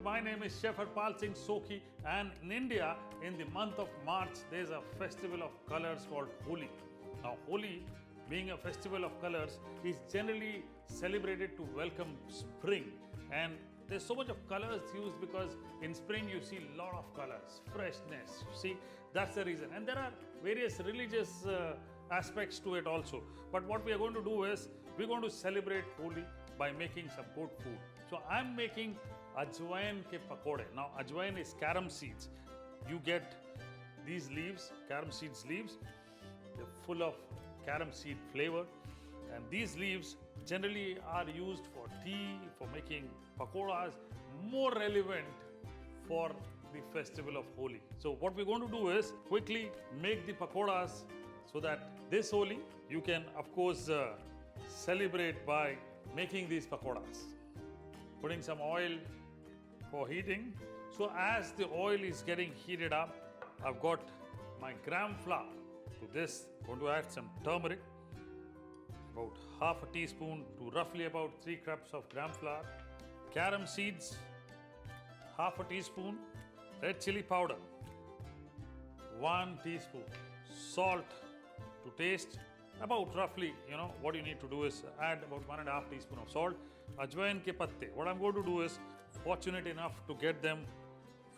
My name is Chef Harpal Singh Sokhi, and in India, in the month of March, there is a festival of colors called Holi. Now, Holi, being a festival of colors, is generally celebrated to welcome spring. And there's so much of colors used because in spring you see a lot of colors, freshness. See, that's the reason. And there are various religious aspects to it also. But what we are going to do is we're going to celebrate Holi by making some good food. So I'm making Ajwaine ke Pakodey. Now, Ajwaine is carom seeds. You get these leaves, carom seeds leaves. They're full of carom seed flavor. And these leaves generally are used for tea, for making pakoras, more relevant for the festival of Holi. So what we're going to do is quickly make the pakoras so that this Holi you can of course celebrate by making these pakoras. Putting some oil for heating. So as the oil is getting heated up, I've got my gram flour. To this, I'm going to add some turmeric, about half a teaspoon to roughly about 3 cups of gram flour, carom seeds, half a teaspoon, red chili powder, 1 teaspoon, salt to taste. About roughly, what you need to do is add about 1.5 teaspoon of salt. Ajwaine ke patte. What I'm going to do is, fortunate enough to get them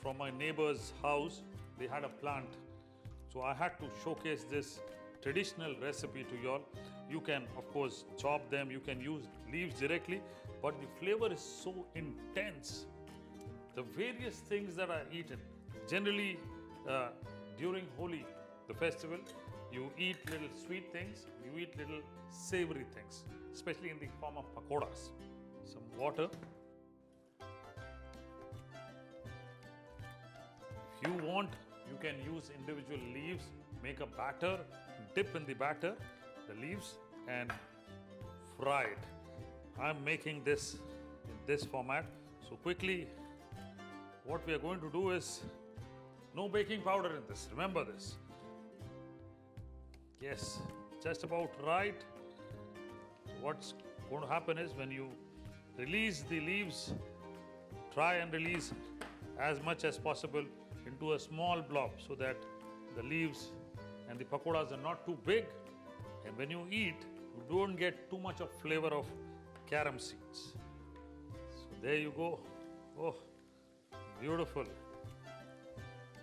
from my neighbor's house. They had a plant. So I had to showcase this traditional recipe to y'all. You can, of course, chop them. You can use leaves directly. But the flavor is so intense. The various things that are eaten. Generally, during Holi, the festival, you eat little sweet things, you eat little savory things, especially in the form of pakoras. Some water. If you want, you can use individual leaves, make a batter, dip in the batter, the leaves, and fry it. I'm making this in this format. So quickly, what we are going to do is, no baking powder in this, remember this. Yes, just about right. What's going to happen is when you release the leaves, try and release as much as possible into a small blob so that the leaves and the pakoras are not too big. And when you eat, you don't get too much of flavor of carom seeds. So there you go. Oh, beautiful.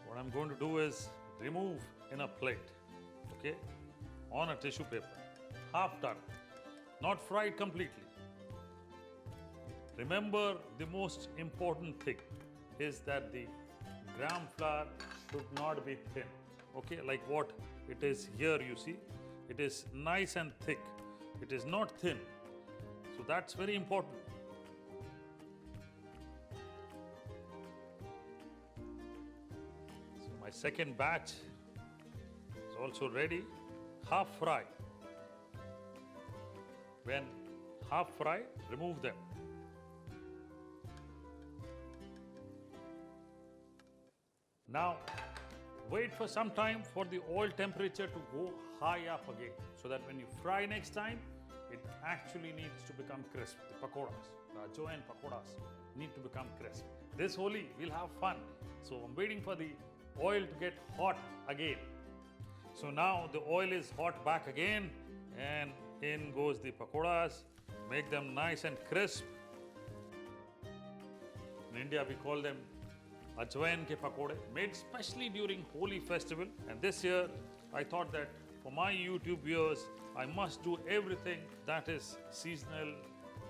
What I'm going to do is remove in a plate, okay, on a tissue paper, half done, not fried completely. Remember, the most important thing is that the gram flour should not be thin, okay, like what it is here, you see. It is nice and thick. It is not thin. So that's very important. So my second batch is also ready. Half fry. When half fry, remove them. Now, wait for some time for the oil temperature to go high up again, so that when you fry next time, it actually needs to become crisp. The pakoras, the Ajwaine pakoras need to become crisp. This Holi, we'll have fun. So I'm waiting for the oil to get hot again. So now the oil is hot back again, and in goes the pakoras. Make them nice and crisp. In India, we call them Ajwaine ke Pakodey, made specially during Holi festival. And this year, I thought that for my YouTube viewers, I must do everything that is seasonal,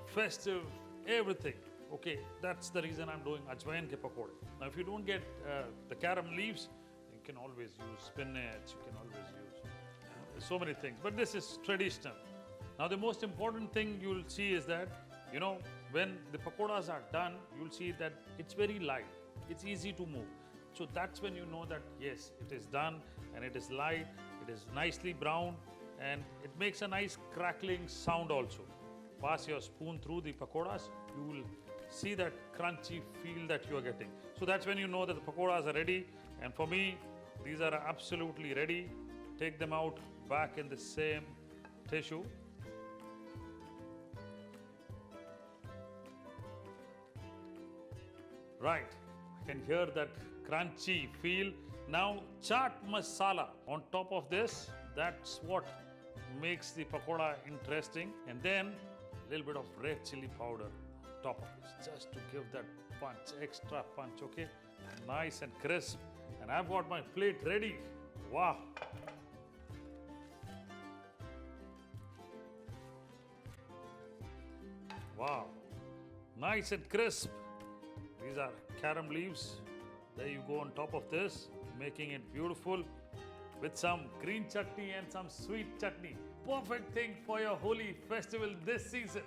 festive, everything. Okay, that's the reason I'm doing Ajwaine ke Pakodey. Now, if you don't get the carom leaves, you can always use spinach, you can always use so many things. But this is traditional. Now, the most important thing you'll see is that, when the pakoras are done, you'll see that it's very light. It's easy to move. So that's when you know that, yes, it is done and it is light, it is nicely browned, and it makes a nice crackling sound also. Pass your spoon through the pakoras, you will see that crunchy feel that you are getting. So that's when you know that the pakoras are ready. And for me, these are absolutely ready. Take them out back in the same tissue. Right, I can hear that crunchy feel. Now, chaat masala on top of this. That's what makes the pakoda interesting. And then a little bit of red chili powder on top of this, just to give that punch, extra punch. Okay, nice and crisp. And I've got my plate ready. Wow. Wow, nice and crisp. These are carom leaves. There you go on top of this, making it beautiful with some green chutney and some sweet chutney. Perfect thing for your Holi festival this season.